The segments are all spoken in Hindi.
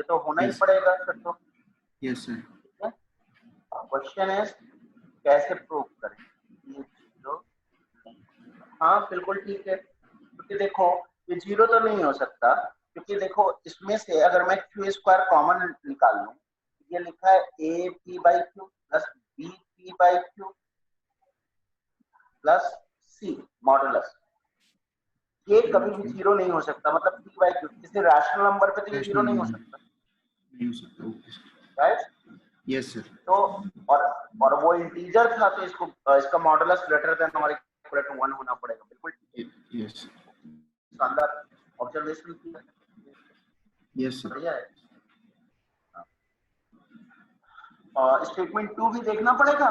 तो होना ही Yes. पड़ेगा सर। तो Yes, sir. ठीक है, क्वेश्चन है कैसे प्रूव करें ये जीरो नहीं। हाँ बिल्कुल ठीक है, क्योंकि देखो ये जीरो तो नहीं हो सकता, क्योंकि देखो इसमें से अगर मैं क्यू स्क्वायर कॉमन निकाल लूं, ये लिखा है A P by Q plus B P by Q plus C modulus, ये कभी भी जीरो नहीं हो सकता, मतलब पी बाई क्यू किसी रैशनल नंबर पे तो ये जीरो Rational नहीं हो number. सकता, नहीं हो सकता. Okay, sir. Right. Yes, sir. तो और वो इंटीजर था, तो इसका मॉडुलस ग्रेटर देन और इक्वल टू 1 होना पड़ेगा। बिल्कुल Yes. शानदार ऑब्जर्वेशन किया। Yes, sir. बढ़िया है। स्टेटमेंट 2 भी देखना पड़ेगा,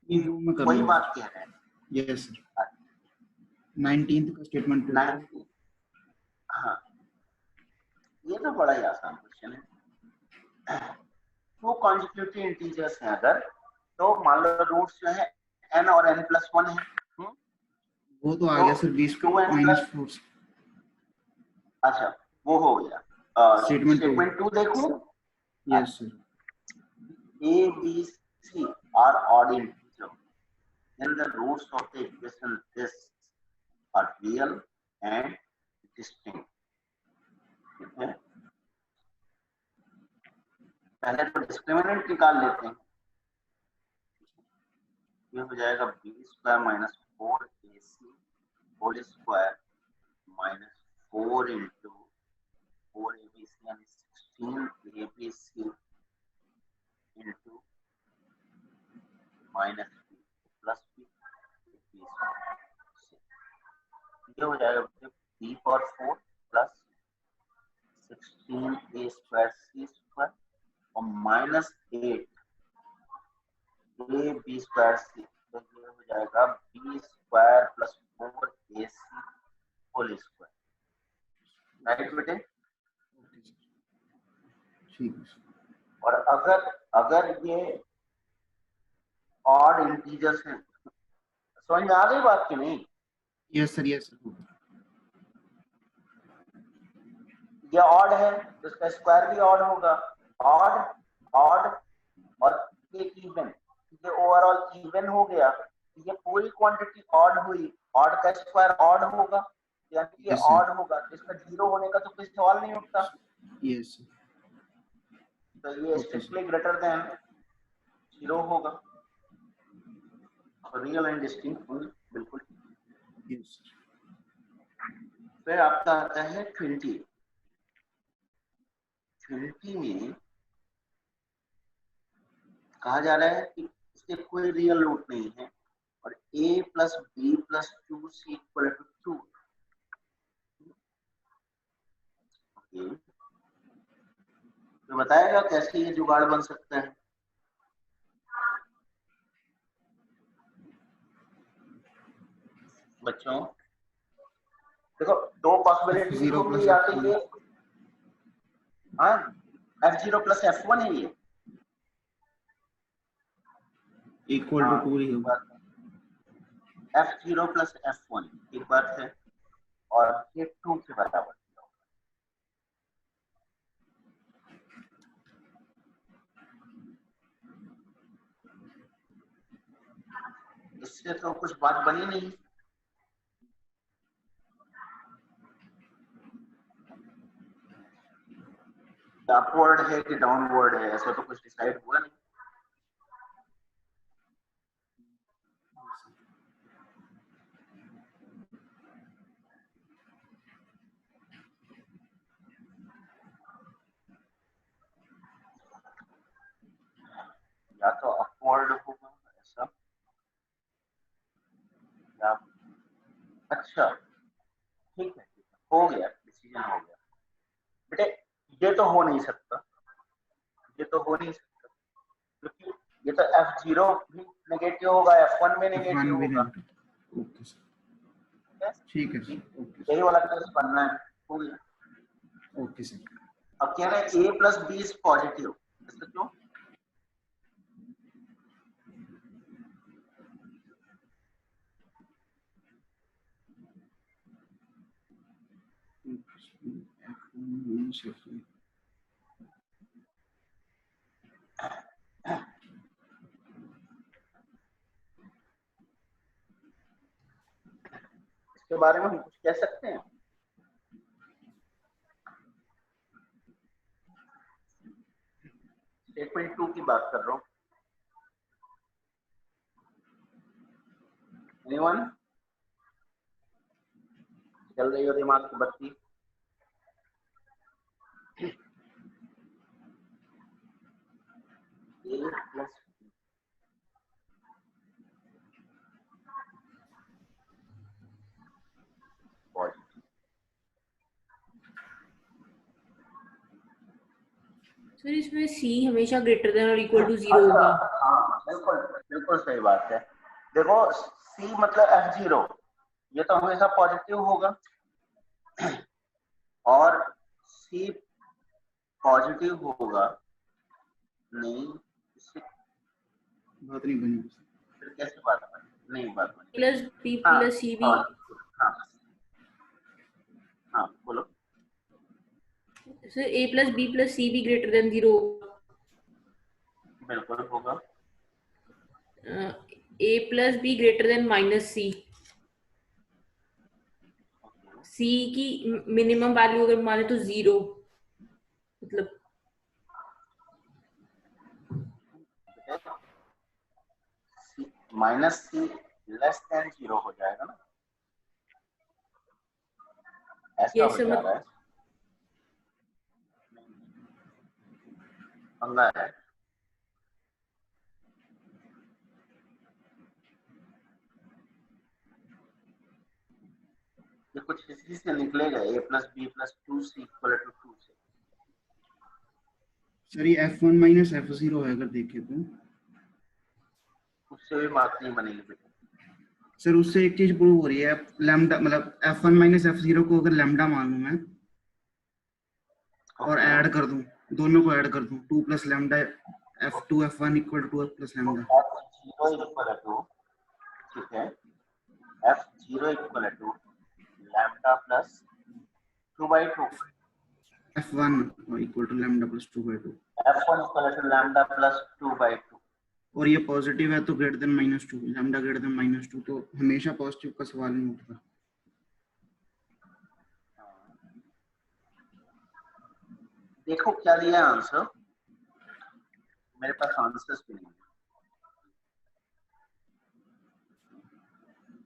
ये वो मैं कर वही लूंगा. बात कह रहे हैं। Yes, sir. 19th का स्टेटमेंट. 90, हाँ ये तो बड़ा ही आसान क्वेश्चन है। टू कॉन्जिक्यूटिव इंटीजर्स हैं अगर, तो मान लो रूट्स जो है n और n+1 है। वो तो आ गया सर 20 -4. अच्छा वो हो गया। स्टेटमेंट 2 देखो। Yes, sir. A, B, C are odd integers. Then the roots of the equation this are real and distinct. ठीक है, पहले तो डिस्क्रिमिनेंट निकाल लेते हैं। ये हो जाएगा B square minus 4ac whole square minus 4 into 4abc यानी 16abc into minus B plus B, ये हो जाएगा B power 4 plus 16a square C square और minus 8 A B square C, तो ये हो जाएगा B square plus 4ac whole square. Right बेटे। ठीक है. और अगर ये ऑड इंटीजर्स हैं, समझ में आ गई बात की नहीं? Yes, sir. Yes, sir. ये ऑड है तो इसका स्क्वायर भी ऑड होगा। ऑड ऑड और एक इवन, ये ओवरऑल इवन हो गया, ये पूरी क्वांटिटी ऑड हुई, ऑड का स्क्वायर ऑड होगा, यानी ये Yes, sir. ऑड होगा, तो इसका जीरो होने का तो कोई सवाल नहीं उठता। Yes, sir. तो ये स्ट्रिक्टली ग्रेटर देन जीरो होगा, रियल एंड डिस्टिंक्ट बिल्कुल। Yes, sir. फिर आपका आता है 20 में कहा जा रहा है कि इसके कोई रियल रूट नहीं है और a plus B plus 2c equal to 2। तो बताएगा कैसे ये जुगाड़ बन सकता है। बच्चों देखो दो पॉसिबिलिटी F0 होंगी, plus या तो F1 ये f0 प्लस f1 है, ये equal to 2 ही होगा. f0 प्लस f1 एक बात है, और ये 2 के बराबर। इससे तो कुछ बात बनी नहीं। अपवर्ड है कि डाउनवर्ड है, ऐसा तो कुछ डिसाइड हुआ नहीं। या तो अपवर्ड होगा ऐसा, या अच्छा ठीक है, हो गया, डिसीजन हो गया बेटे। ये तो हो नहीं सकता, ये तो हो नहीं सकता, क्योंकि ये तो f0 भी नेगेटिव होगा, f1 भी नेगेटिव होगा। Okay sir. ठीक है सर. ओके यही वाला केस बनना है, हो गया। Okay sir. अब कह रहे हैं a plus B is positive, ऐसा क्यों? इसके बारे में हम कुछ कह सकते हैं? स्टेटमेंट 2 की बात कर रहा हूँ। एनीवन? चल रही हो दिमाग की बत्ती? ए प्लस सर इसमें सी हमेशा ग्रेटर देन और इक्वल टू 0 अच्छा, होगा। हाँ बिल्कुल बिल्कुल सही बात है। देखो सी मतलब F0, ये तो हमेशा पॉजिटिव होगा और सी पॉजिटिव होगा नहीं, इससे बात नहीं बनी। फिर कैसे बात बनी? नहीं बात बनी। प्लस बी हाँ प्लस सी भी। हाँ हाँ बोलो। Sir A plus B plus C भी ग्रेटर देन 0 होगा। बिल्कुल होगा। A plus B greater than minus C. C की मिनिमम वैल्यू अगर माने तो 0, मतलब माइनस सी लेस देन 0 हो जाएगा ना, ऐसा ये हो सब जा रहा है। पंगा है। ये कुछ इसी से निकलेगा, a plus B plus 2c equal to 2 से। सर ये F1 माइनस F0 है अगर देखें तो। उससे भी बात नहीं बनेगी बेटा। सर उससे एक चीज प्रूव हो रही है, लैम्डा मतलब F1 माइनस F0 को अगर लैम्डा मान लूं मैं और ऐड कर दूं, दोनों को ऐड कर दूं, 2 plus lambda F2 F1 equal to 2 plus lambda. F0 equal to, ठीक है, F0 equal to lambda plus 2/2, F1 equal to lambda plus 2/2 F1 equal to lambda plus 2/2। और ये पॉजिटिव है तो greater than -2, lambda greater than -2 तो हमेशा पॉजिटिव का सवाल नहीं उठता। देखो क्या दिया आंसर, मेरे पास आंसर्स भी नहीं है।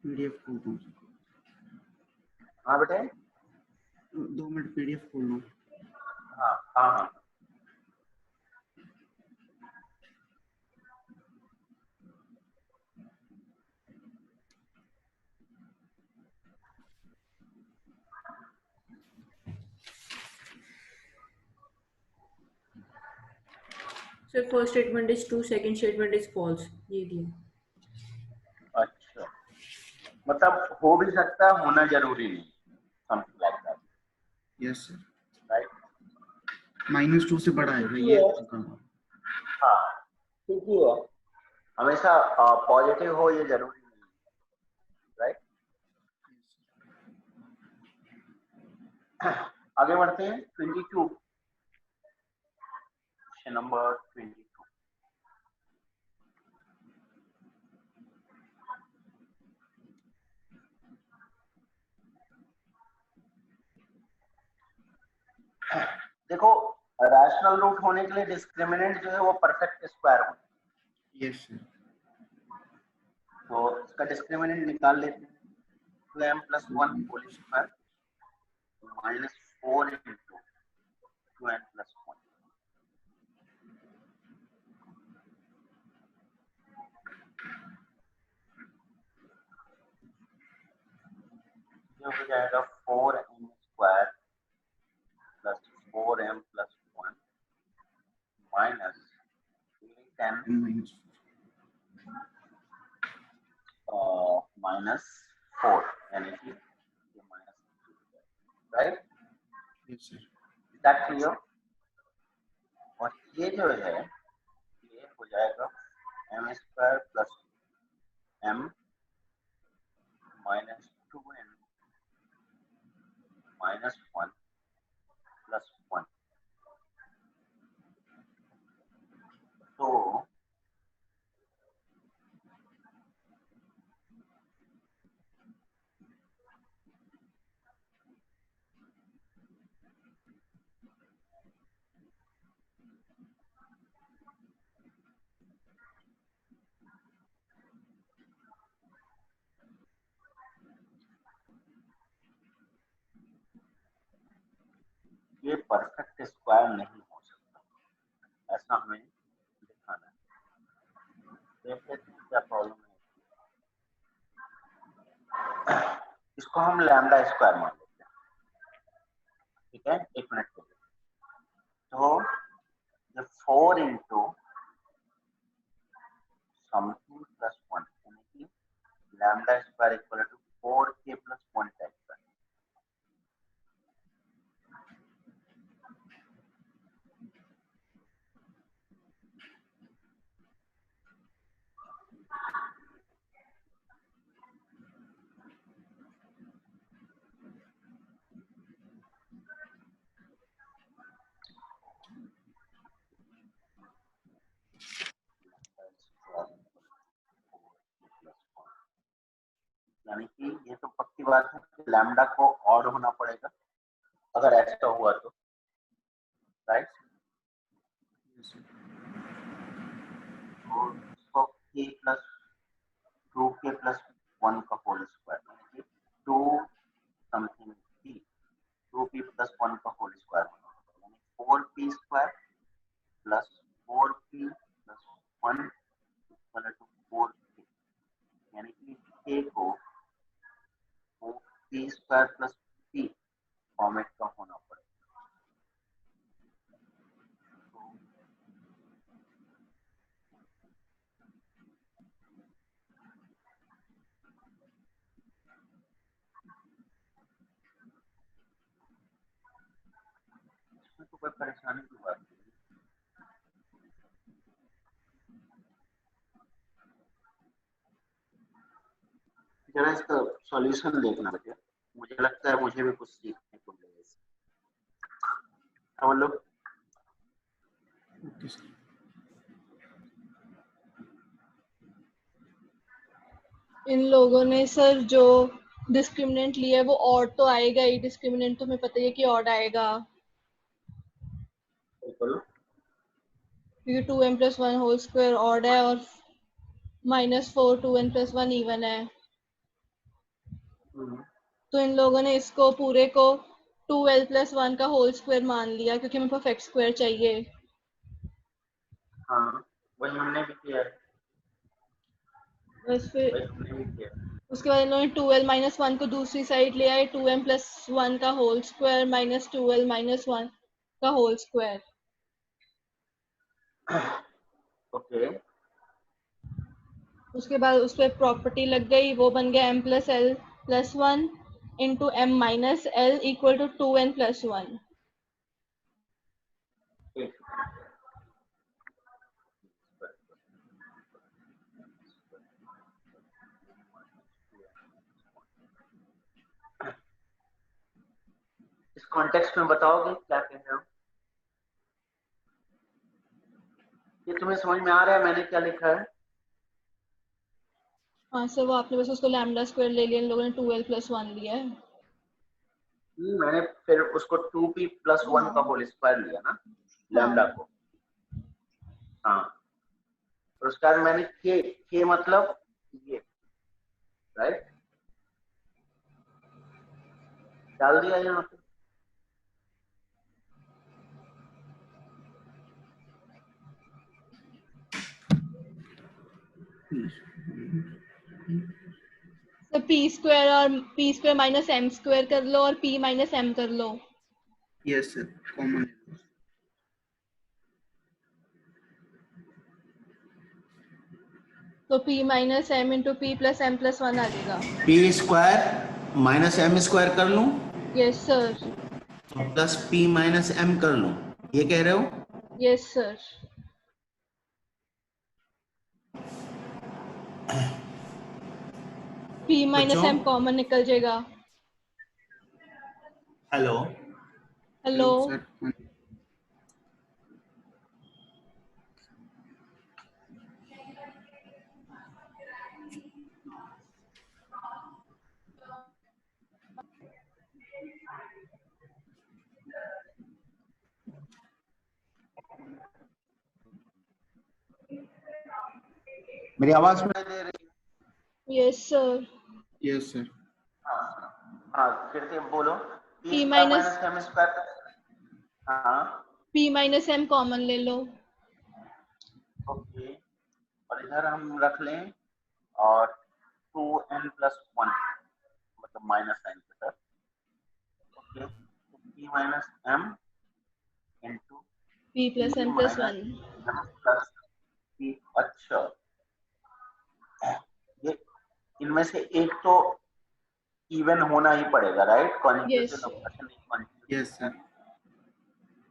पीडीएफ खोलता हूँ। हाँ बेटे। 2 मिनट पीडीएफ खोल लो। हाँ हाँ हाँ। Sir first statement is true, second statement is false, ये दिया। अच्छा, मतलब हो भी सकता है, होना जरूरी नहीं, something like that. Yes sir, right. -2 से बड़ा है ये। हाँ ठीक ही है, हमेशा पॉजिटिव हो ये जरूरी नहीं, राइट। आगे बढ़ते हैं 22, क्वेश्चन नंबर 22। देखो रैशनल रूट होने के लिए डिस्क्रिमिनेंट जो है वो परफेक्ट स्क्वायर होना है। यस सर, तो इसका डिस्क्रिमिनेंट निकाल लेते हैं। 2m plus 1 whole square minus 4 into 2m plus 1, जो हो जाएगा 4m square plus 4m plus 1 minus 8m minus 4, यानी कि minus, right. Yes sir, that clear. और ये जो है ये हो जाएगा m square plus m minus 2m minus 1 plus 1। तो ये परफेक्ट स्क्वायर नहीं हो सकता, ऐसा हमें दिखाना है। देखते हैं क्या प्रॉब्लम है। इसको हम लैम्डा स्क्वायर मान लेते हैं, ठीक है, एक मिनट के लिए। तो ये 4 इंटू समथिंग प्लस 1 यानी कि lambda square equal to 4k plus 1 type का। यानी कि ये तो पक्की बात है कि लैम्डा को ऑड होना पड़ेगा अगर ऐसा हुआ तो, राइट। तो k प्लस 2k प्लस 1 का होल स्क्वायर यानी कि 2 समथिंग p 2p प्लस 1 का होल स्क्वायर यानी 4p square plus 4p plus 1 equal to 4k यानी कि k को p square plus p format का होना पड़ेगा। इसमें तो कोई परेशानी की बात नहीं। जरा इसका सॉल्यूशन देखना बेटा, मुझे लगता है मुझे भी कुछ सीखने को मिलेगा इससे। समझ लो। Okay sir. इन लोगों ने सर जो डिस्क्रिमिनेंट लिया है वो ऑड तो आएगा ही, डिस्क्रिमिनेंट तो हमें पता ही है कि ऑड आएगा क्योंकि 2n plus 1 whole square odd है और -4 2n प्लस 1 इवन है। तो इन लोगों ने इसको पूरे को 2l प्लस 1 का होल स्क्वायर मान लिया क्योंकि हमें परफेक्ट स्क्वायर चाहिए। हाँ वही हमने भी किया, बस फिर वही हमने भी किया। उसके बाद इन्होंने 2l माइनस 1 को दूसरी साइड ले आए, 2m प्लस 1 का whole square minus 2l minus 1 का होल स्क्वायर। ओके उसके बाद उस पर प्रॉपर्टी लग गई, वो बन गया m plus l plus 1 into m minus l equal to 2n plus 1। इस कॉन्टेक्स्ट में बताओगे क्या कह रहे हो? ये तुम्हें समझ में आ रहा है मैंने क्या लिखा है? हाँ सर, वो आपने बस उसको लैम्डा स्क्वायर ले लिया, इन लोगों ने 2l प्लस 1 लिया है। मैंने फिर उसको 2p प्लस 1 का होल स्क्वायर लिया ना लैम्डा को। हाँ और उसके बाद मैंने k मतलब ये राइट डाल दिया यहाँ पे। तो p स्क्वायर और p square minus m square कर लो और p माइनस m कर लो। Yes sir, common. तो p minus m into p plus m plus 1 आ जाएगा। p square minus m square कर लूं yes sir. Plus p minus m कर लूं, ये कह रहे हो? Yes sir. p minus m common निकल जाएगा। Hello hello sir. मेरी आवाज सुनाई दे रही है? Yes sir. Yes sir. हाँ फिर से बोलो p p minus square minus m square हाँ p माइनस m कॉमन ले लो। ओके, और इधर हम रख लें और 2n प्लस 1 मतलब माइनस साइन के साथ। ओके, तो p minus m into p plus p m plus minus 1। m plus p। अच्छा, ये इनमें से एक तो इवन होना ही पड़ेगा, राइट? Yes consecutive number. अच्छा नहीं, कॉन्जिक्यूटिव यस सर।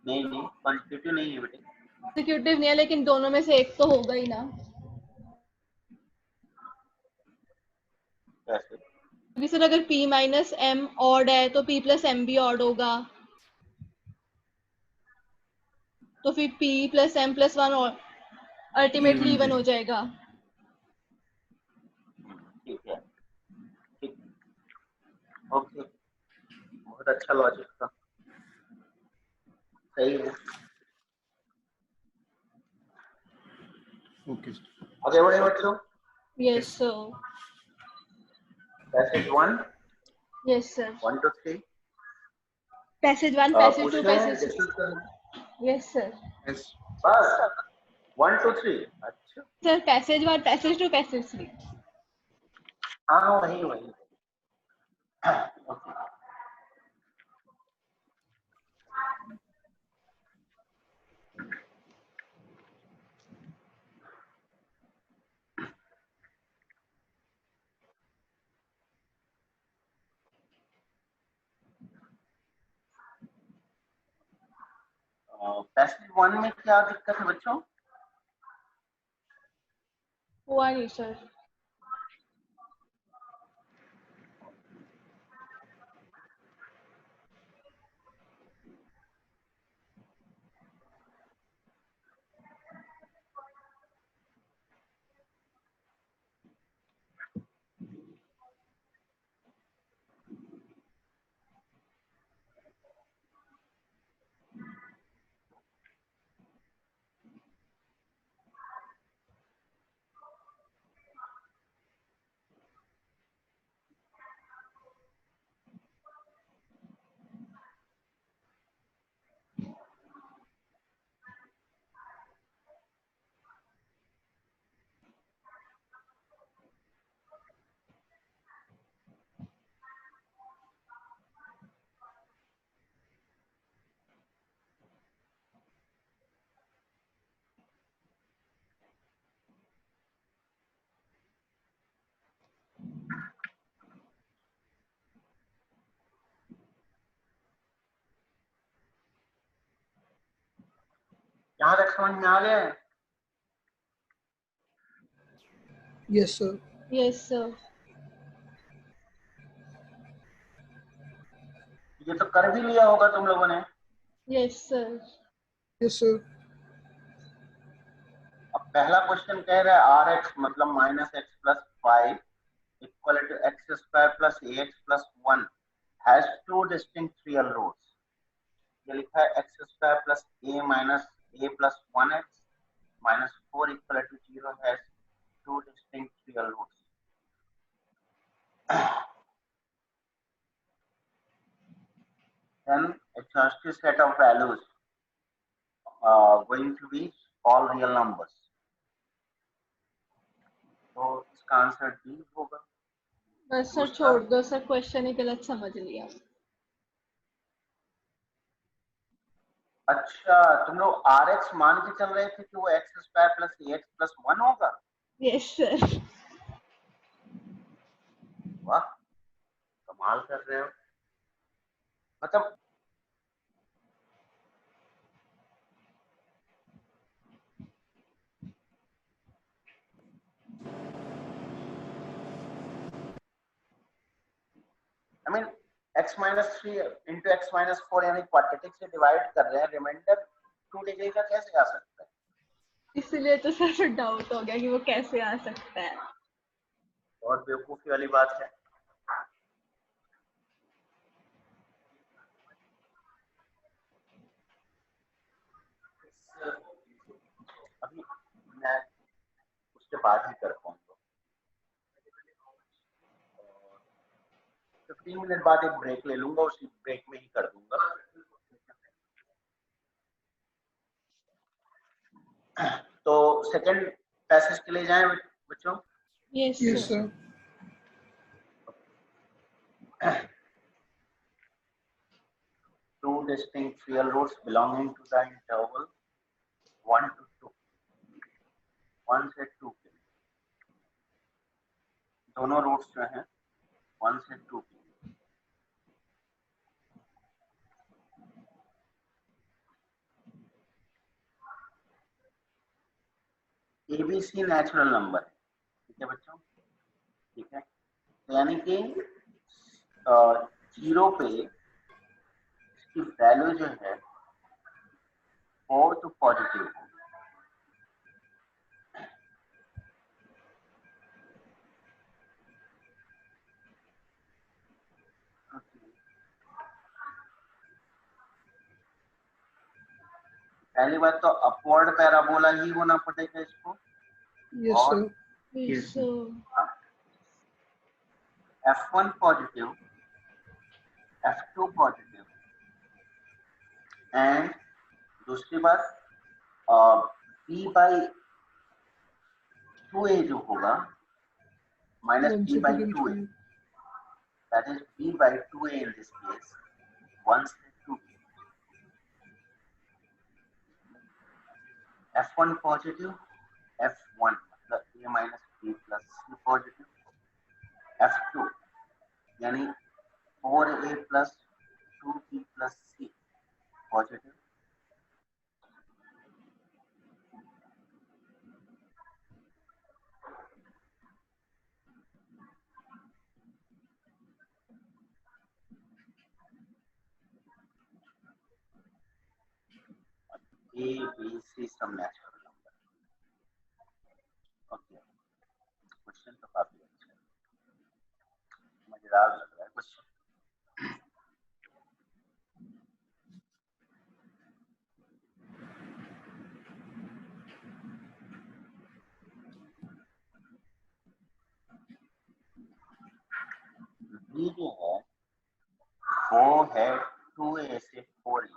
नहीं, कॉन्जिक्यूटिव नहीं है बेटे। एग्जीक्यूटिव नहीं है, लेकिन दोनों में से एक तो होगा ही ना। कैसे? क्योंकि सर अगर p माइनस m ऑड है तो p प्लस m भी ऑड होगा, तो फिर p plus m plus 1 ultimately even हो जाएगा। ठीक है, ठीक, ओके, बहुत अच्छा लॉजिक था, सही है। ओके आगे बढ़े बच्चों। Yes sir. Passage 1, yes sir. 1 to 3 passage 1, passage 2, पूछने हैं, पैसेज डिस्कस करना। 3। Yes sir. यस बस 1 to 3। अच्छा, सर पैसेज 1, पैसेज 2, पैसेज 3। हाँ वही वही। ओके, पैसेज 1 में क्या दिक्कत है बच्चों? हुआ नहीं सर। यहाँ तक समझ में आ गया है? Yes, sir. Yes sir. ये तो कर भी लिया होगा तुम लोगों ने। Yes sir. Yes, sir. अब पहला क्वेश्चन कह रहा है आर एक्स मतलब minus x plus 5 equal to x square plus a x plus 1 has two distinct real roots. ये लिखा है x square plus a minus a plus 1x minus 4 equal to 0 has two distinct real roots. Then a Chomsky set of values going to be all real numbers. तो इसका आंसर डी होगा। बस सर छोड़ दो सर, क्वेश्चन ही गलत समझ लिया। अच्छा, तुम लोग आर एक्स मान के चल रहे थे कि वो x square plus a x plus 1 होगा। Yes sir. वाह, कमाल कर रहे हो। मतलब I mean x minus 3 into x minus 4 यानी क्वाड्रेटिक से डिवाइड कर रहे हैं, रिमाइंडर 2 डिग्री का कैसे आ सकता है? इसलिए तो सर डाउट हो गया कि वो कैसे आ सकता है। बहुत बेवकूफी वाली बात है। अभी मैं उसके बाद ही कर पाऊंगा। 15 मिनट बाद एक ब्रेक ले लूंगा, उसी ब्रेक में ही कर दूंगा। तो सेकंड पैसेज के लिए जाएं बच्चों। Yes, Yes, sir. sir. Two distinct real roots belonging to the interval 1 to 2, 1 से 2 के लिए, दोनों रूट्स जो हैं 1 से 2 के लिए। ABC नेचुरल नंबर है, ठीक है बच्चों, ठीक है। यानी कि 0 पे इसकी वैल्यू जो है वो तो पॉजिटिव है। पहली बात तो अपवर्ड पैराबोला ही होना पड़ेगा इसको। Yes, और sir. Yes, sir. F1 positive, F2 positive, and दूसरी बात B by 2A जो होगा minus One B by second, 2A, fine. that is B by 2A in this case, 1 से 2। F1 पॉजिटिव, F1 मतलब A minus B plus C positive, F2 यानी 4A plus 2B plus C positive, A, B, C सब नेचुरल नंबर। ओके, क्वेश्चन तो काफी अच्छा है, मजेदार लग रहा है क्वेश्चन। B जो है वो है 2A से 4A।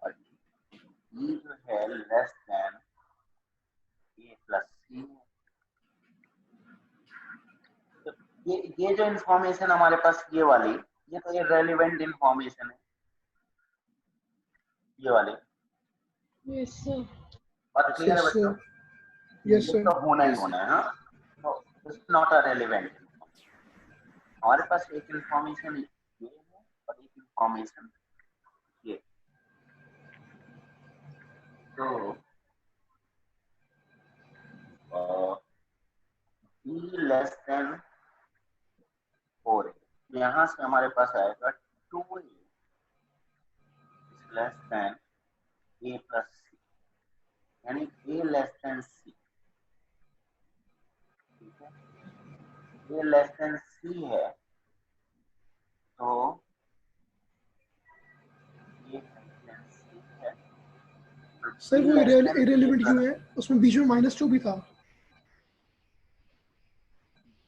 और E जो है less than A plus C। तो ये जो इंफॉर्मेशन हमारे पास ये वाली, ये तो इररिलेवेंट इंफॉर्मेशन है ये वाली। Yes, sir. बात क्लियर है Yes, बच्चों? sir. Yes, ये sir. तो होना ही होना है। हाँ, तो इट्स नॉट अ रेलेवेंट। हमारे पास एक इंफॉर्मेशन ये है और एक इंफॉर्मेशन ये। तो B लेस देन 4A, यहाँ से हमारे पास आएगा 2A less than A plus C, यानी A लेस देन C, ठीक है। A लेस देन C है तो A लेस देन C है, सर वो irrelevant क्यों है? उसमें बीच में -2 भी था।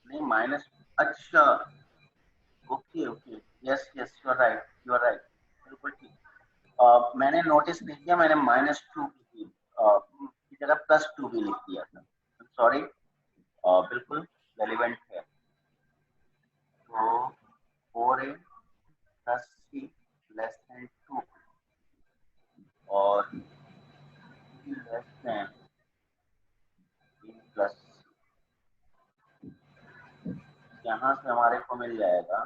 नहीं माइनस, अच्छा okay okay, yes yes you are right, you are right, बिल्कुल ठीक। मैंने नोटिस नहीं किया, मैंने -2 की जगह +2 भी लिख दिया था, सॉरी। बिल्कुल रेलिवेंट है। तो 4A plus C less than 2 और लेस देन A प्लस, यहाँ से हमारे को मिल जाएगा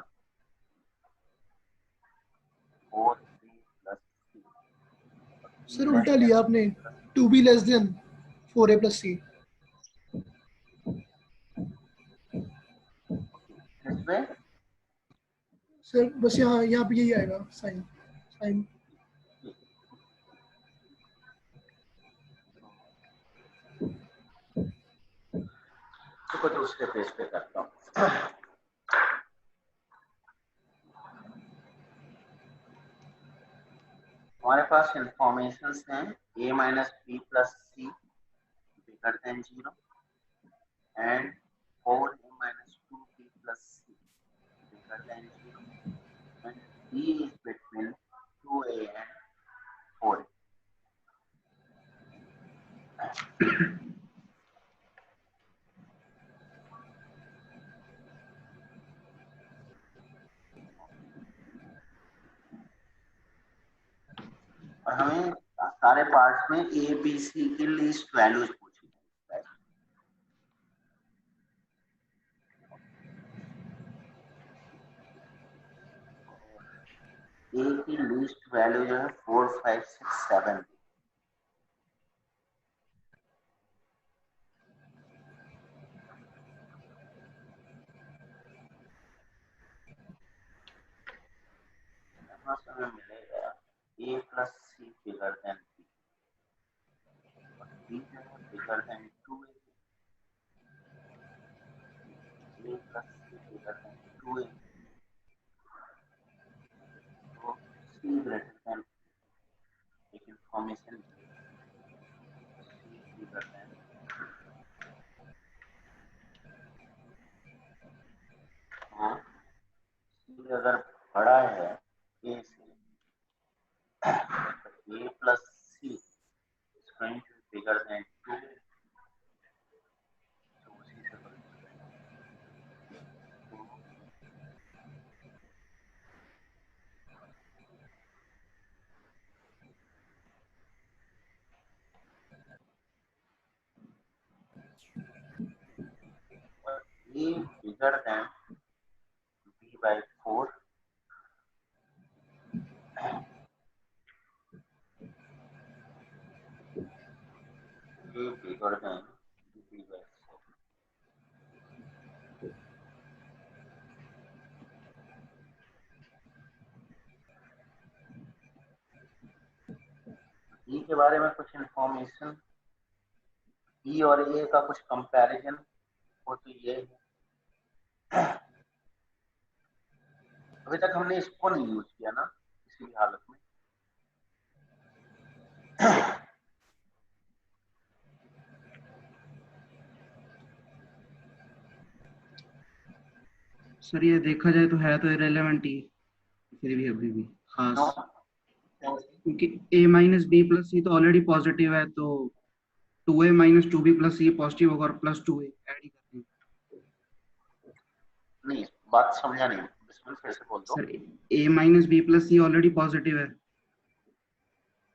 4A प्लस C। सर उल्टा लिया आपने, 2B less than 4A plus C। इसमें सर बस यहाँ पे यही आएगा साइन। तो दूसरे पेज पे करता हूँ। हमारे पास इंफॉर्मेशन हैं A minus B plus C bigger than 0 and 4A minus हमें सारे पार्ट्स में ए बी सी की लीस्ट वैल्यूज पूछी है। ए की लीस्ट वैल्यू जो है 4 5 6 7 यहाँ से हमें मिलेगा A plus C bigger than B और बी जो है bigger than 2a, A plus C bigger than 2a, तो सी ग्रेटर देन एक इंफॉर्मेशन सी बिगर देन, हाँ सी अगर बड़ा है ए से तो A plus C is going to be bigger than 2, तो उसी से A bigger than b by 4, a bigger than b by 4. b के बारे में कुछ इंफॉर्मेशन, b और a का कुछ कंपैरिजन हो तो ये है। अभी तक हमने इसको नहीं यूज किया ना किसी भी हालत में। सर ये देखा जाए तो है तो इरेलेवेंट ही फिर भी अभी भी खास, क्योंकि a माइनस बी प्लस सी तो ऑलरेडी पॉजिटिव है, तो 2a माइनस 2b प्लस सी पॉजिटिव होगा और प्लस 2a ऐड ही करते हैं। नहीं बात समझा नहीं, बिल्कुल फिर से बोल दो। Sir a minus B plus c already positive है,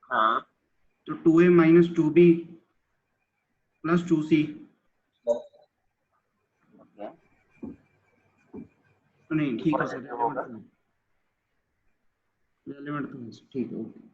हाँ तो 2a minus 2b plus 2c, okay तो नहीं ठीक है सर, पॉजिटिव होगा। रेलेवेंट तो है सर, ठीक है ओके।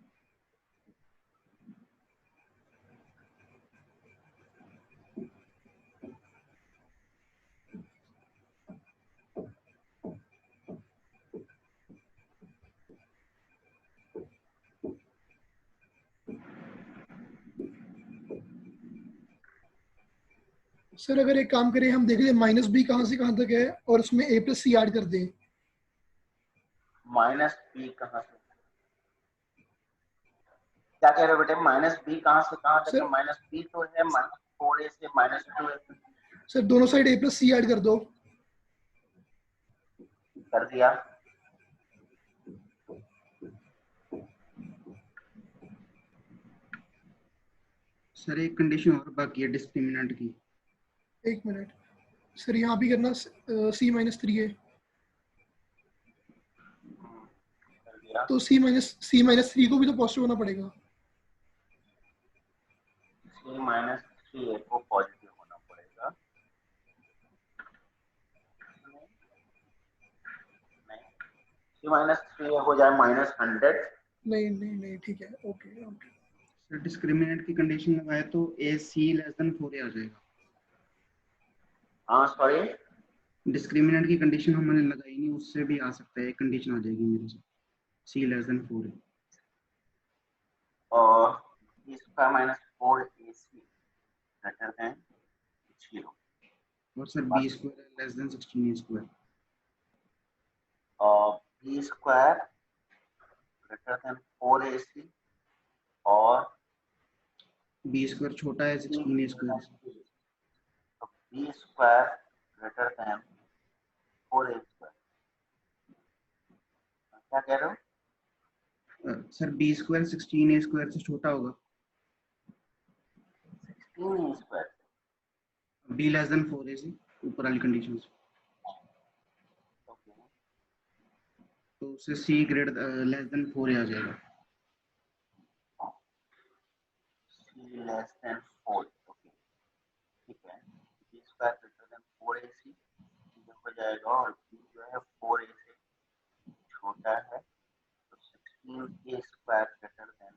सर अगर एक काम करें, हम देख लें माइनस बी कहाँ से कहाँ तक है और उसमें a प्लस सी ऐड कर दें। माइनस बी कहाँ से, क्या कह रहे हो बेटे? माइनस बी कहाँ से कहाँ तक? माइनस बी तो है -4a से -2a। सर दोनों side a plus c add कर दो। कर दिया। सर एक कंडीशन और बाकी है डिस्क्रिमिनेंट की। एक मिनट सर, यहाँ भी करना c माइनस 3a, कर दिया। तो c माइनस 3 को भी तो पॉजिटिव होना पड़ेगा। c माइनस 3a को पॉजिटिव होना पड़ेगा। नहीं c माइनस 3a हो जाए -100। नहीं नहीं नहीं ठीक है, ओके ओके। सर डिस्क्रिमिनेंट की कंडीशन लगाए तो a c less than 4a आ जाएगा। हाँ सॉरी, डिस्क्रिमिनेंट की कंडीशन हमने लगाई नहीं, उससे भी आ सकता है, एक कंडीशन आ जाएगी मेरे से c लेस देन 4a। और b square minus 4ac greater than 0, और sir b square less than 16a square. और b square greater than 4ac और b स्क्वायर छोटा है 16a स्क्वायर से। तो b square greater then 4a square. क्या कह रहे हो? Sir b square 16a square से छोटा होगा। 16a square. b less than 4a से, ऊपर वाली कंडीशन से, ओके तो उससे c greater less than 4a आ जाएगा। b लेस देन 4, ओके ठीक है, b square greater than 4ac ये हो जाएगा, और b जो है 4a से छोटा है, तो 16a square greater then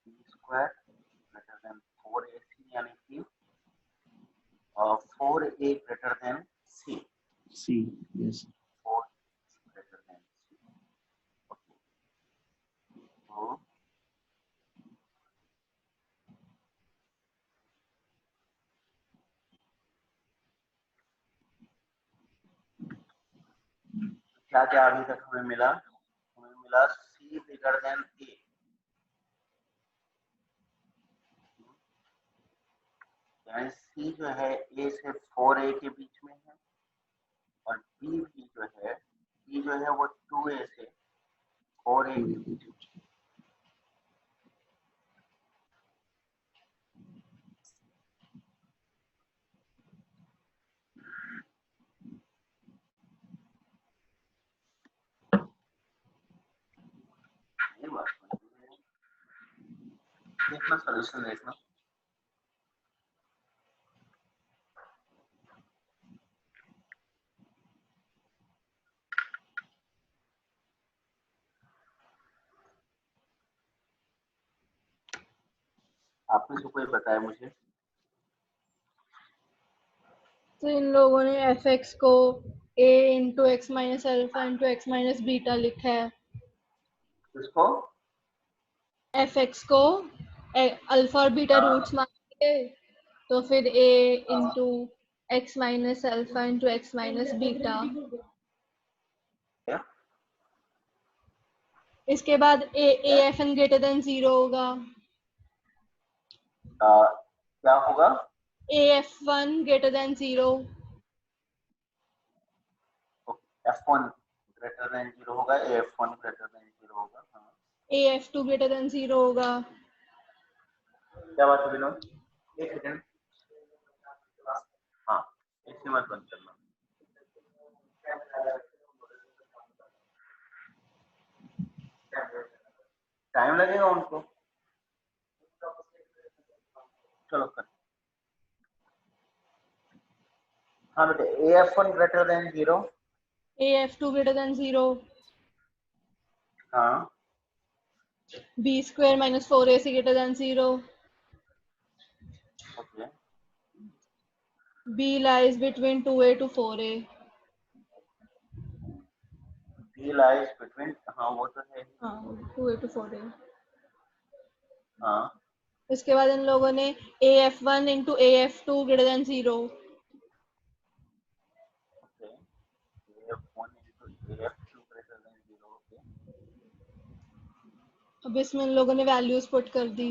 b square greater than 4ac, यानी कि 4a greater than c, C, yes. 4 greater than c, okay, so क्या क्या अभी तक हमें मिला c बिगर देन a, यानी c जो है a से 4a के बीच में है, और b भी जो है वो 2a से 4a के बीच में। ये बात देखना, सॉल्यूशन देखना, आप में से कोई बताए मुझे। तो इन लोगों ने fx को a into x minus alpha into x minus beta लिखा है। इसको fx को अल्फा और बीटा रूट्स मान के, तो फिर a into x minus alpha into x minus beta, क्या इसके बाद a fn ग्रेटर देन 0 होगा, क्या होगा, a f1 greater than 0, f1 greater than 0 होगा, f1 ग्रेटर देन 0 होगा, हाँ a f2 ग्रेटर देन 0 होगा। क्या बात है विनोद, एक सेकंड, हाँ इसे मत बंद करना, टाइम लगेगा उनको, चलो कर, हाँ बेटे af1 greater than 0, a f2 greater than 0, हाँ b square minus 4ac greater than 0, okay, b lies between 2a to 4a, b lies between, हाँ वो तो है, हाँ 2a to 4a। हाँ इसके बाद इन लोगों ने a f1 into a f2 greater than 0, okay, af1 into af2 greater than 0, okay, अब इसमें इन लोगों ने वैल्यूज पुट कर दी।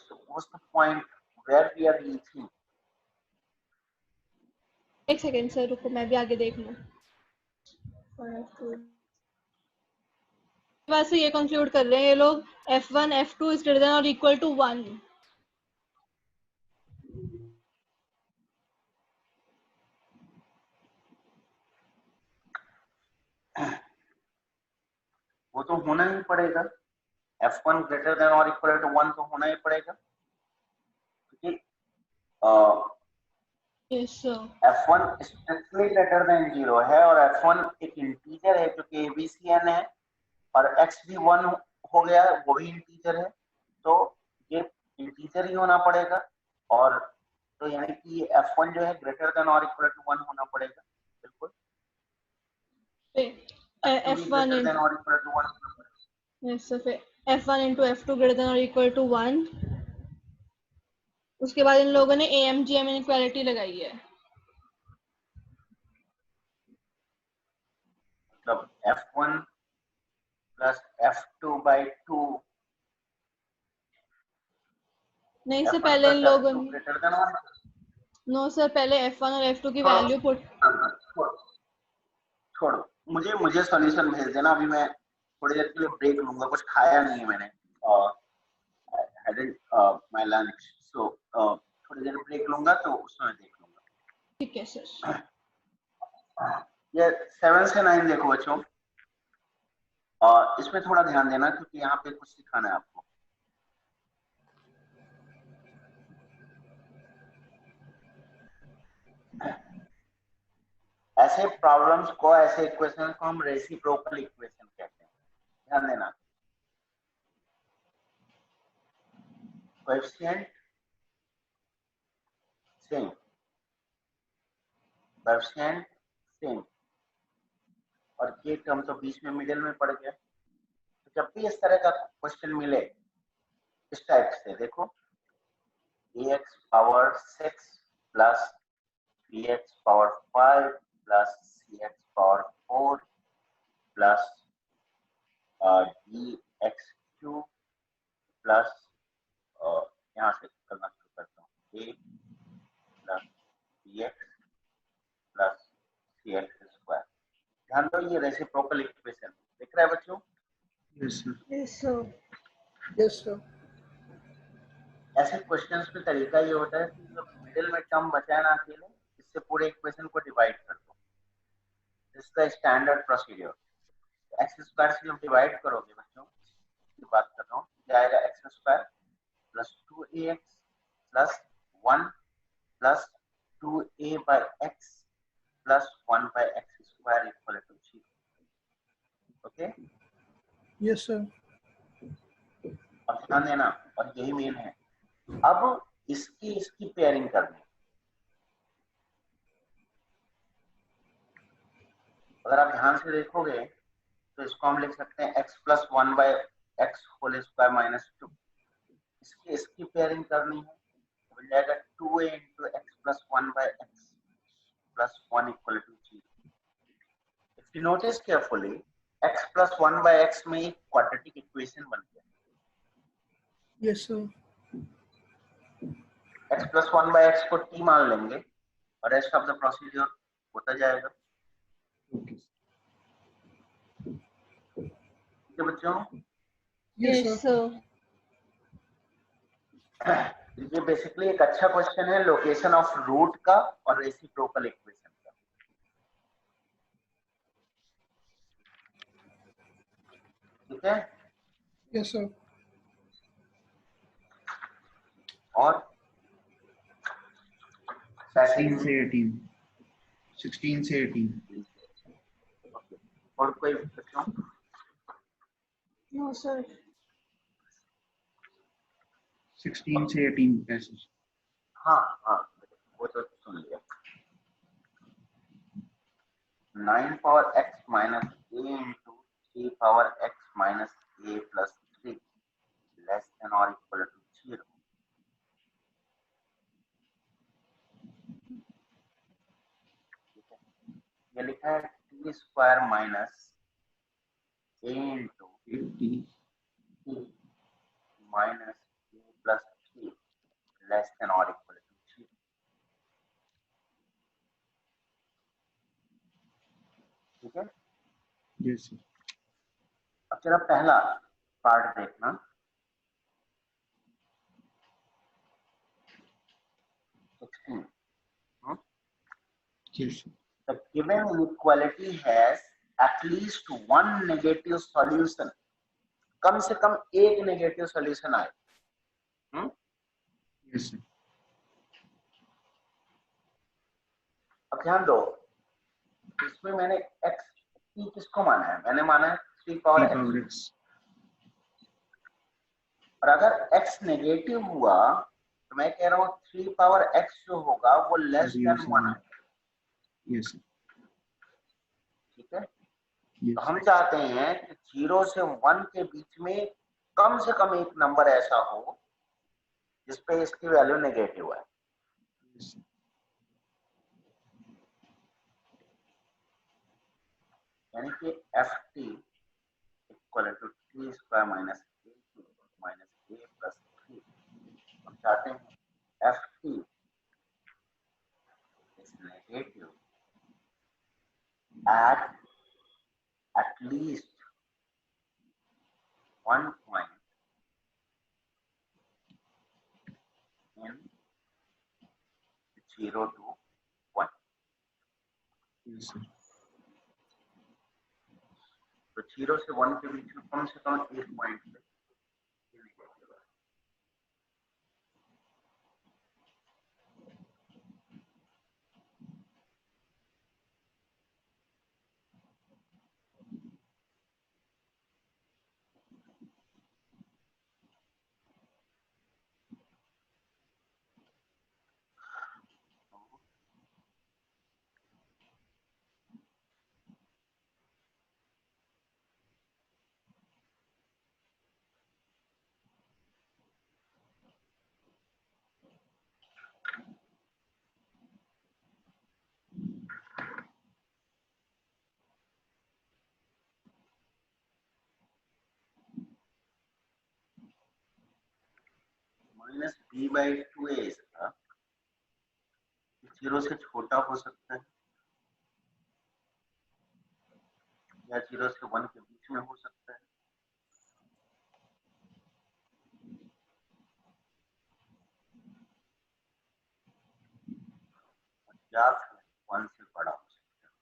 so what's the point where we are reaching, एक सेकेंड सर रुको, मैं भी आगे देख लूं। वैसे ये कंक्लूड कर रहे हैं ये लोग f1 f2 is greater than और इक्वल टू 1। वो तो होना ही पड़ेगा, f1 ग्रेटर देन और इक्वल टू 1 तो होना ही पड़ेगा, क्योंकि yes sir, f1 strictly greater than 0 है, और f1 एक इंटीजर है क्योंकि abcn है, और x भी 1 हो गया, वो भी इंटीजर है, तो ये इंटीजर ही होना पड़ेगा, और तो यानी कि f1 जो है ग्रेटर देन और इक्वल टू 1 होना पड़ेगा, बिल्कुल f1 ग्रेटर देन और इक्वल टू 1, यस सर, फिर f1 into f2 greater than और इक्वल टू 1। उसके बाद इन लोगों ने AMGM इनइक्वालिटी लगाई है, मतलब f1 प्लस f2 by 2, नहीं सर पहले इन लोगों ने, ग्रेटर देन 1, नो सर पहले f1 और f2 की वैल्यू पुट, छोड़ो, मुझे सॉल्यूशन भेज देना, अभी मैं थोड़ी देर के लिए ब्रेक लूंगा, कुछ खाया नहीं है मैंने, माय लंच, सो थोड़ी देर ब्रेक लूंगा तो उसमें देख लूंगा, ठीक है सर। ये 7 से 9 देखो बच्चों, और इसमें थोड़ा ध्यान देना क्योंकि यहाँ पे कुछ सिखाना है आपको। ऐसे प्रॉब्लम्स को, ऐसे इक्वेशन को हम रेसिप्रोकल इक्वेशन कहते हैं, ध्यान देना। कोएफिशिएंट सेम, कोएफिशिएंट सेम, और के टर्म तो बीच में मिडिल में पड़ गया। तो जब भी इस तरह का क्वेश्चन मिले इस टाइप से, देखो ax power 6 plus bx power 5 plus cx power 4 plus dx cube plus, यहाँ से करना शुरू करता हूँ, a plus bx plus cx square. ध्यान दो ये रेसिप्रोकल इक्वेशन दिख रहा है बच्चों? Yes sir. Yes, sir. Yes sir. ऐसे क्वेश्चंस में तरीका ये होता है कि जो मिडिल में टर्म बचा है ना अकेले, इससे पूरे इक्वेशन को डिवाइड कर दो। This is the standard procedure. X square से जब डिवाइड करोगे बच्चों, की बात कर रहा हूँ, क्या आएगा? X square plus 2ax plus 1 plus 2a by x plus 1 by x square equal to 0। Okay, yes sir. अब ध्यान देना, और यही मेन है। अब इसकी पेयरिंग करनी। अगर आप ध्यान से देखोगे तो इसको हम लिख सकते हैं x plus 1 by x whole square minus 2। इसकी पेयरिंग करनी है तो मिल जाएगा 2a into x plus 1 by x plus 1 equal to 0। If you notice carefully, x plus 1 by x में एक क्वाड्रेटिक इक्वेशन बन गया। Yes sir. x plus 1 by x को t मान लेंगे और रेस्ट ऑफ द प्रोसीजर होता जाएगा। ओके ठीक है बच्चों? Yes Yes, sir. sir. ये बेसिकली एक अच्छा क्वेश्चन है लोकेशन ऑफ रूट का और रेसिप्रोकल इक्वेशन का। ठीक है? Yes sir. और 16 से 18, 16 से 18। और कोई बच्चों? No, sir. 16 से 18 पैसेज। हाँ हाँ, वो तो सुन लिया। 9 power x minus a into 3 power x minus a plus 3 less than और इक्वल टू 0। ये लिखा है t square minus a into 80 minus a plus 3 less than और इक्वल टू 0। ठीक है? Yes sir. अब तेरा पहला पार्ट देखना। Yes sir. The given inequality has at least one negative solution. कम से कम एक नेगेटिव सॉल्यूशन आए। Yes sir. अब ध्यान दो, इसमें मैंने x t किसको माना है? मैंने माना है 3 पावर x। और अगर x नेगेटिव हुआ तो मैं कह रहा हूँ 3 पावर x जो होगा वो लेस देन 1 आएगा। Yes sir. ठीक है? Yes. तो हम चाहते हैं कि 0 से 1 के बीच में कम से कम एक नंबर ऐसा हो जिसपे इसकी वैल्यू नेगेटिव है। Yes. यानी कि ft equal to t square minus a plus 3। हम चाहते हैं ft is negative at least 1 point in 0 to 1। Yes, sir. तो 0 से 1 के बीच में कम से कम एक पॉइंट पे ये नेगेटिव है। माइनस बी बाई 2a इसका 0 से छोटा हो सकता है या 0 से 1 के बीच में हो सकता है। या फिर 1 से बड़ा हो सकता है।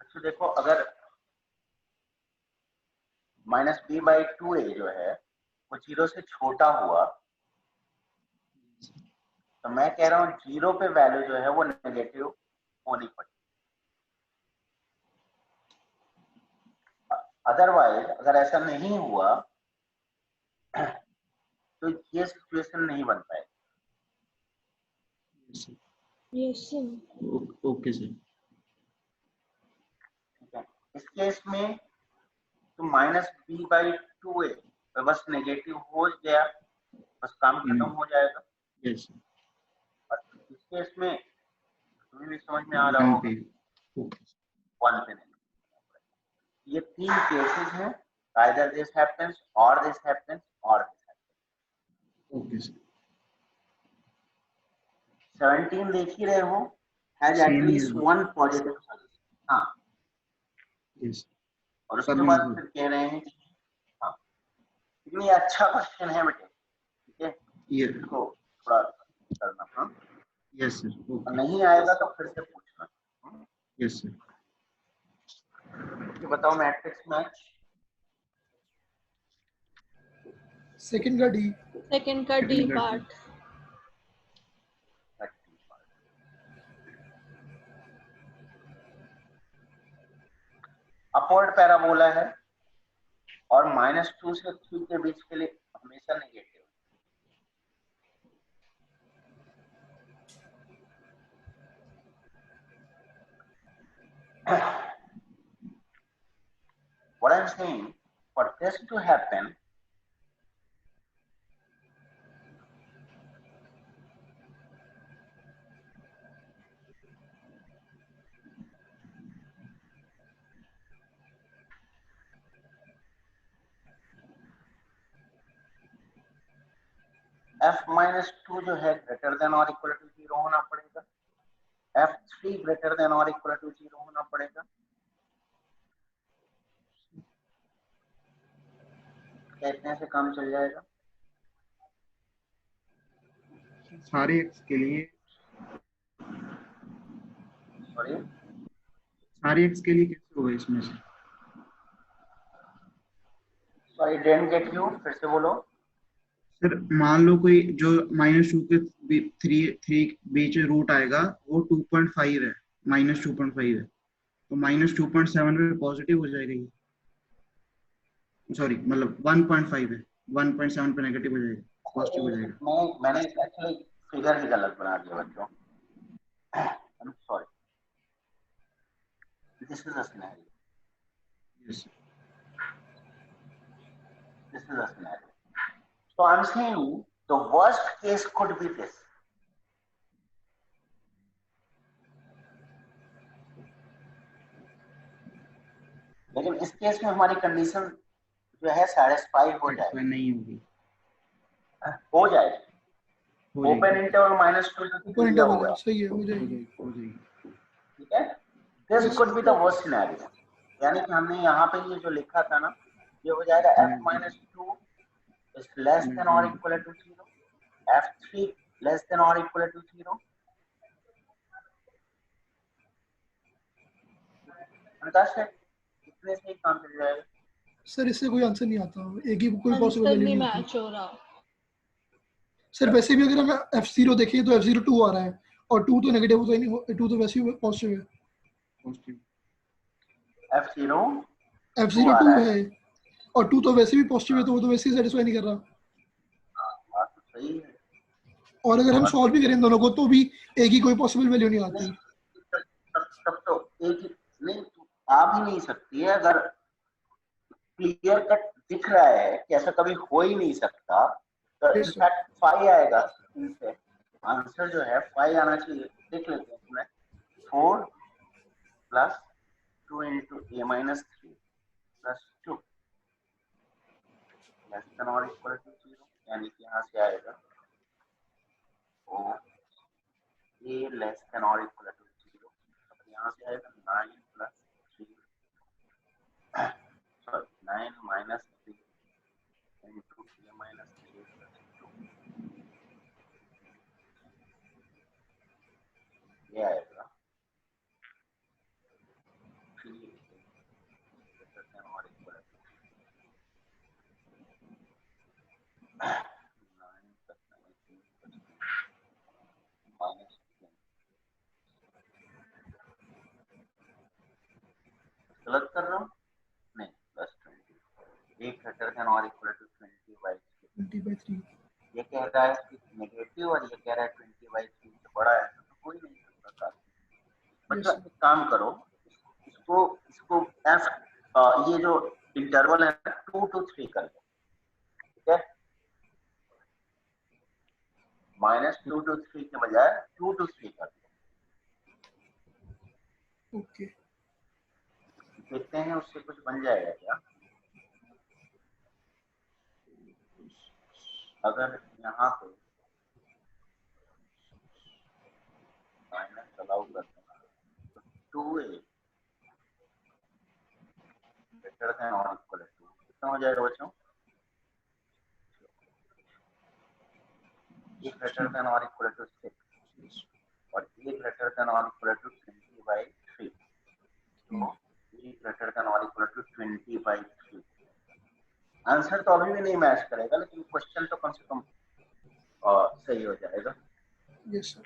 अच्छा देखो, अगर माइनस बी बाई 2a जो है वो 0 से छोटा हुआ तो मैं कह रहा हूँ 0 पे वैल्यू जो है वो नेगेटिव होनी पड़ेगी। अदरवाइज अगर ऐसा नहीं हुआ तो ये सिचुएशन नहीं बन पाएगी। Yes, sir. Okay sir. ठीक है, इस केस में तो माइनस बी बाई 2a बस नेगेटिव हो गया, बस काम खत्म हो जाएगा। यस इस केस में तुम्हें भी समझ में आ रहा होगा, 1 पे नहीं। ये 3 केसेस हैं, आइदर दिस हैपेंस और दिस हैपेंस और दिस हैपेंस। Okay sir. 17 देख ही रहे हो, has at least one positive solution. हाँ यस। और उसके बाद फिर कह रहे हैं कि हाँ कितनी अच्छा क्वेश्चन है बेटे, ठीक है, इसको थोड़ा करना। हाँ यस सर। नहीं आएगा तो फिर से पूछना। Yes sir. बताओ मैट्रिक्स मैच। सेकंड का डी। Second का D part. अपवर्ड पैराबोला है और -2 से 3 के बीच के लिए हमेशा negative. What I'm saying, for this to happen, f-2 जो है ग्रेटर देन और इक्वल टू 0 होना पड़ेगा, f3 ग्रेटर देन और इक्वल टू 0 होना पड़ेगा। इतने से काम चल जाएगा सारे एक्स के लिए। सॉरी सारे एक्स के लिए कैसे होगा इसमें से? सॉरी डिडंट गेट यू, फिर से बोलो। सर मान लो कोई जो -2 के 3 बीच रूट आएगा वो 2.5 है, -2.5 है, तो -2.7 में पॉजिटिव हो जाएगा ये। सॉरी मतलब 1.5 है, 1.7 पे नेगेटिव हो जाएगा, पॉजिटिव हो जाएगा। मैंने एक्चुअली फिगर ही गलत बना दिया बच्चों, I am sorry. This is a scenario, yes this is a scenario. So I'm saying the worst case could be this. लेकिन इस केस में हमारी कंडीशन जो है सैटिस्फाई हो जाएगी, नहीं होगी। हो जाएगी, हो जाएगी ओपन इंटरवल -2 ओपन दिया इंटरवल हुआ है, है, सही है, हो हो जाएगी। जाएगी हो जाएगी। ठीक है। This could be the worst scenario, यानी कि हमने यहाँ पे ये जो लिखा था ना, ये हो जाएगा f-2 is less than or equal to 0, f3 less than or equal to 0। कितने से काम चल जाएगा? सर इससे कोई आंसर नहीं आता, एक ही कोई पॉसिबल आंसर वैल्यू नहीं नहीं होती। मैच हो रहा। सर वैसे भी अगर हम f0 देखें तो f0 2 आ रहा है, और 2 तो नेगेटिव होता ही नहीं, 2 तो वैसे ही पॉजिटिव है। पॉजिटिव f0 f0 आ 2 रहा है, और 2 तो वैसे भी पॉजिटिव है, तो वो तो वैसे ही सेटिस्फाई नहीं कर रहा। बात तो सही है। और अगर हम और सॉल्व भी करें दोनों को तो भी एक ही कोई पॉसिबल वैल्यू नहीं आती। तब तो एक ही नहीं, आ भी नहीं सकती है। अगर क्लियर कट दिख रहा है कि ऐसा कभी हो ही नहीं सकता, तो Yes, sir. इनफैक्ट 5 आएगा। इनसे आंसर जो है 5 आना चाहिए। देख लेते हैं इसमें 4 plus 2 into a minus 3 plus 2 less than और इक्वल टू 0, यानी कि यहाँ से आएगा ओ a लेस देन और इक्वल टू 0। यहाँ से आएगा 9 plus 3 sorry 9 minus 3 into a minus 3 plus 2, ये आएगा 3 greater than or equal to 9 plus 19 plus 2 minus 10। गलत कर रहा हूँ? नहीं, plus 20, a greater than or equal to 20/3। 20/3 ये कह रहा है कि नेगेटिव और ये कह रहा है 20/3 से बड़ा है, तो कोई नहीं सकता था। बच्चा एक काम करो, इसको इसको f ये जो इंटरवल है 2 to 3 कर दो, ठीक है। -2 to 3 के बजाय 2 to 3 कर दो। ओके। देखते हैं उससे कुछ बन जाएगा क्या। अगर यहाँ पे माइनस अलाउ कर देना तो 2a ग्रेटर देन और इक्वल टू कितना हो जाएगा बच्चों? a greater than or equal to 6 और a greater than or equal to 20/3, तो a greater than or equal to 20/3। Answer तो अभी भी नहीं मैच करेगा, लेकिन क्वेश्चन तो कम से कम सही हो जाएगा। Yes sir.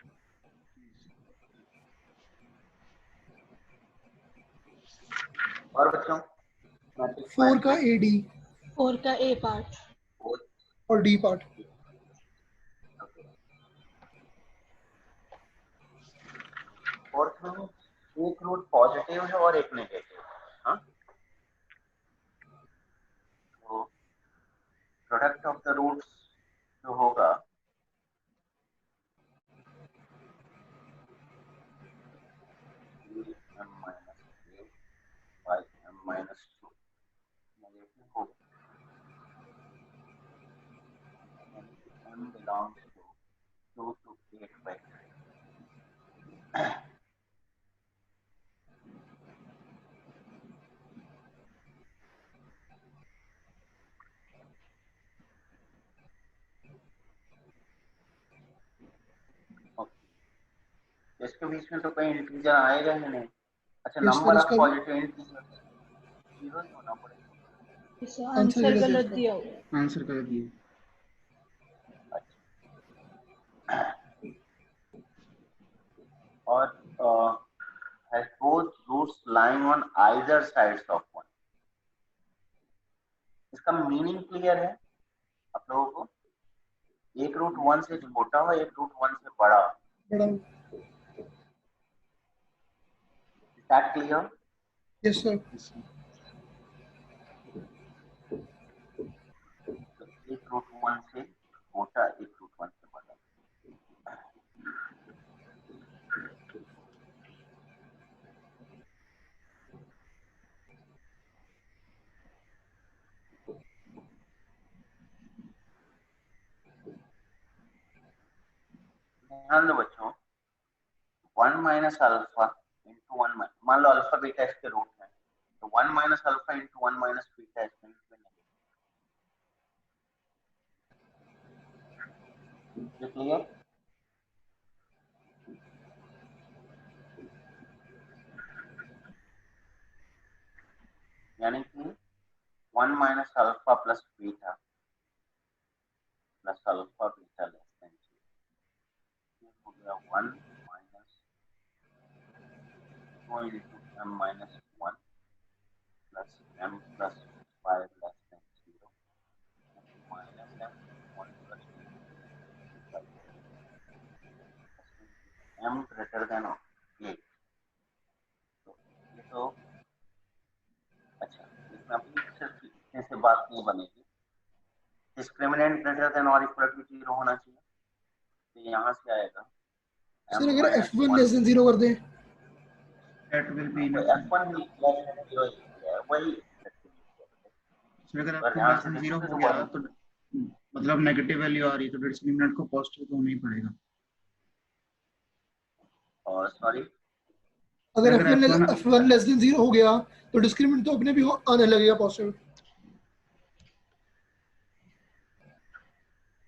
और बच्चों 4 का AD 4 का A पार्ट और D पार्ट। फोर्थ में एक रूट पॉजिटिव है और एक नेगेटिव है। हाँ, तो प्रोडक्ट ऑफ द रूट्स जो होगा m minus a by m minus 2 negative होगा, यानी कि m belongs to 2 to 8/3। इसके बीच में तो कहीं इंटीजर आएगा ही नहीं। अच्छा, यस सर, नंबर ऑफ इसका पॉजिटिव इंटीजर 0 ही होना पड़ेगा। आंसर गलत है गलत इसका। दिया हुआ। आंसर कर दिए। और has both roots lying on either sides of one। इसका मीनिंग क्लियर है आप लोगों को? एक रूट 1 से छोटा हो, एक रूट 1 से बड़ा हो। बड़ा। Is that clear? Yes sir. एक रूट 1 से छोटा, एक रूट 1 से बड़ा। ध्यान दो बच्चों, 1 माइनस अल्फा इंटू 1, मान लो अल्फा बीटा इसके रूट है, तो 1 minus alpha into 1 minus beta इसके रूट में नहीं। क्लियर? यानी कि 1 minus alpha plus beta plus alpha beta less than 0 हो गया 1 minus 2 into m minus 1 plus m plus 5 less than 0 minus m 1 plus 2 m greater than 8। तो ये तो अच्छा, इसमें अपनी सिर्फ इतने से बात नहीं बनेगी, डिस्क्रिमिनेंट ग्रेटर देन और इक्वल टू 0 होना चाहिए, तो यहाँ से आएगा सर अगर f1 लेस देन 0 कर दें, that will be तो enough. f1 भी लेस देन 0 ही है, वही So अगर अगर f1 ध्यान less से than देखो 0 तो हो गया तो मतलब नेगेटिव वैल्यू आ रही है तो डिस्क्रिमिनेंट को पॉजिटिव तो होना ही पड़ेगा। और सॉरी, अगर अगर f1 लेस देन 0 हो गया तो डिस्क्रिमिनेंट तो अपने भी आने लगेगा पॉजिटिव।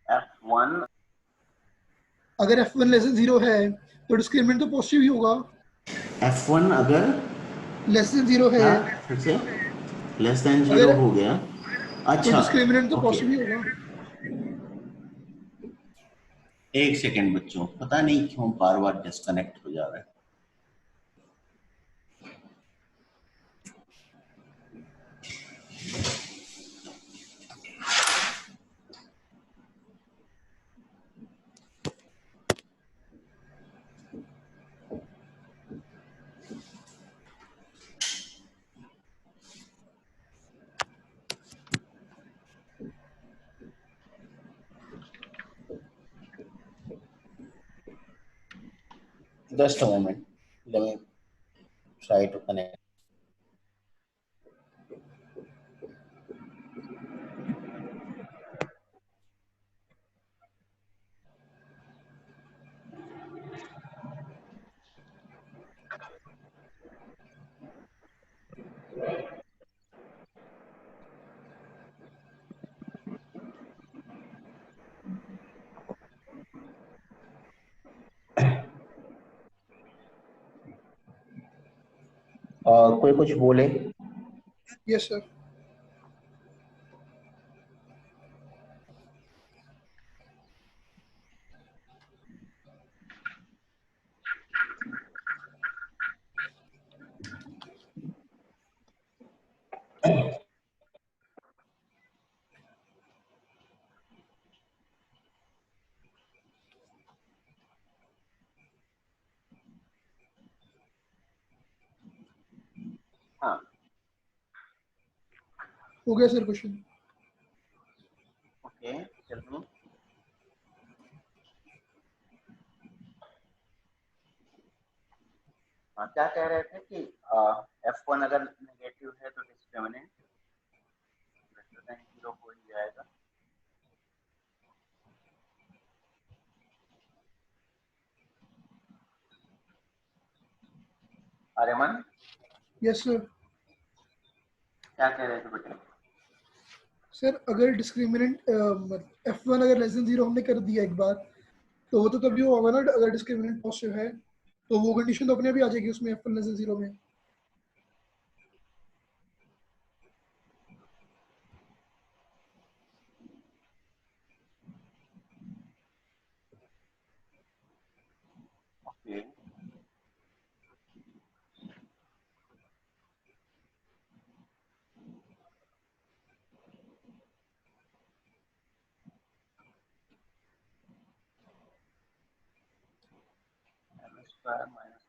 f1 अगर f1 लेस देन 0 है तो डिस्क्रिमिनेंट तो पॉजिटिव ही होगा। F1 अगर लेस देन 0 है क्या फिर से लेस देन 0 अगर हो गया, तो अच्छा डिस्क्रिमिनेंट तो ओके। पॉजिटिव ही होगा। एक सेकेंड बच्चों, पता नहीं क्यों बार बार डिस्कनेक्ट हो जा रहा है। Just a moment. Let me try to connect. कोई कुछ बोले? Yes sir. हाँ हो गया sir question. Okay, tell me. हाँ, क्या कह रहे थे कि f1 अगर नेगेटिव है तो डिस्क्रिमिनेंट ग्रेटर देन 0 हो ही जाएगा। Aryaman yes sir. क्या कह रहे थे बेटे? सर अगर डिस्क्रिमिनेंट f1 अगर लेस देन 0 हमने कर दिया एक बार तो वो तो तभी होगा ना, अगर डिस्क्रिमिनेंट पॉजिटिव है तो वो कंडीशन तो अपने आप ही आ जाएगी उसमें f1 लेस देन 0 में। Okay, m square minus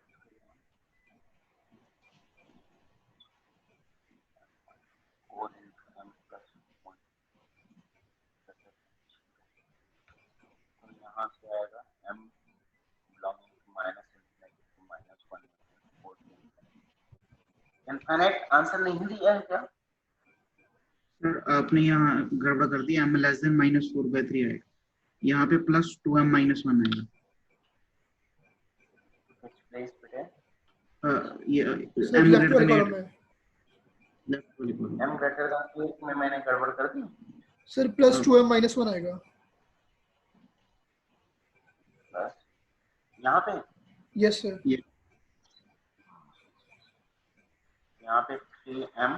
4 into m plus 1, तो यहाँ से आएगा m belonging to minus infinity to minus 1 4 infinite answer नहीं दिया है क्या? सर आपने यहाँ गड़बड़ कर दी, m लेस देन -4/3 आएगा, यहाँ पे +2m - 1 आएगा। ये सर m लेफ्ट greater वाले than कॉलम 8 में लेफ्ट वाली column। m ग्रेटर देन 8 में मैंने गड़बड़ कर दी। सर प्लस 2m माइनस 1 आएगा। प्लस यहाँ पे यस सर। ये यहाँ पे 3m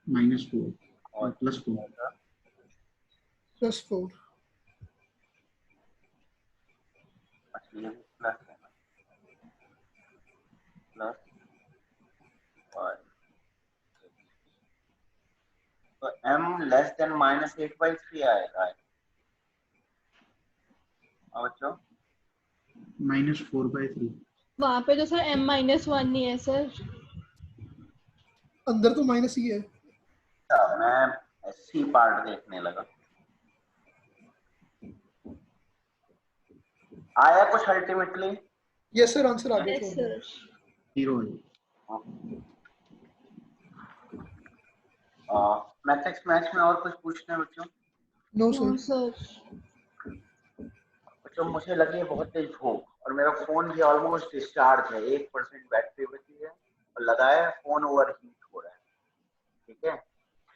-4 और +4 प्लस 4 अच्छा ये भी प्लस है ना, प्लस 5 तो m लेस देन -8/3 आएगा। और बच्चों -4/3 वहां पे तो सर m माइनस 1 नहीं है सर। अंदर तो माइनस ही है। मैं सी पार्ट देखने लगा। आया कुछ अल्टीमेटली? यस सर आंसर आ गया यस सर। सर। 0 है। मैथ्स मैथ्स में और कुछ पूछना है बच्चों? No no sir. सर। बच्चों मुझे लगी है बहुत तेज भूख और मेरा फोन भी ऑलमोस्ट डिस्चार्ज है, 1% बैटरी बची है और लगाया है फोन ओवर हीट हो रहा है। ठीक है,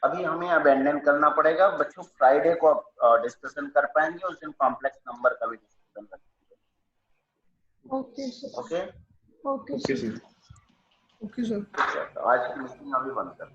अभी हमें अबेंडन करना पड़ेगा बच्चों। फ्राइडे को डिस्कशन कर पाएंगे, उस दिन कॉम्प्लेक्स नंबर का भी डिस्कशन रखेंगे। Okay sir. Okay okay okay sir. Sir. Okay sir. तो आज की मीटिंग अभी बंद कर